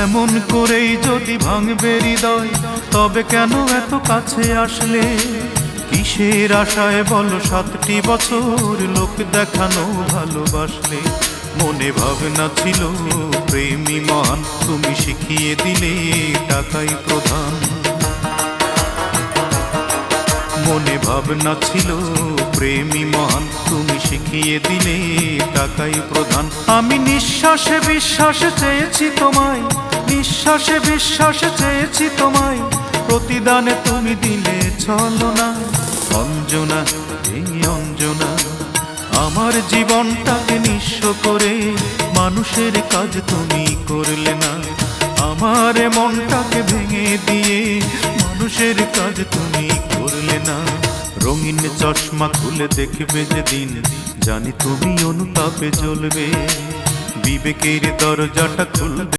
এমন করেই যদি ভাঙবে হৃদয়, তবে কেন এত কাছে আসলে? কিসের আশায় বলো 7টি বছর লোক দেখানো ভালোবাসলে? মনে ভাবনা ছিল প্রেমী মহান, তুমি শিখিয়ে দিলে টাকাই প্রধান। মনে ভাবনা ছিল প্রেমী মহান, তুমি শিখিয়ে দিলে টাকাই প্রধান। আমি নিঃশ্বাসে বিশ্বাসে চেয়েছি তোমায়, নিঃশ্বাসে বিশ্বাসে চেয়েছি তোমায়, প্রতিদানে তুমি দিলে ছলনা। অঞ্জনা, এই অঞ্জনা, আমার জীবনটাকে নিঃস্ব করে মানুষের কাজ তুমি করলে না। আমার মনটাকে ভেঙে দিয়ে মানুষের কাজ তুমি করলে না। রঙিন চশমা খুলে দেখবে যেদিন, জানি তুমি অনুতাপে জ্বলবে, বিবেকের দরজাটা খুলবে।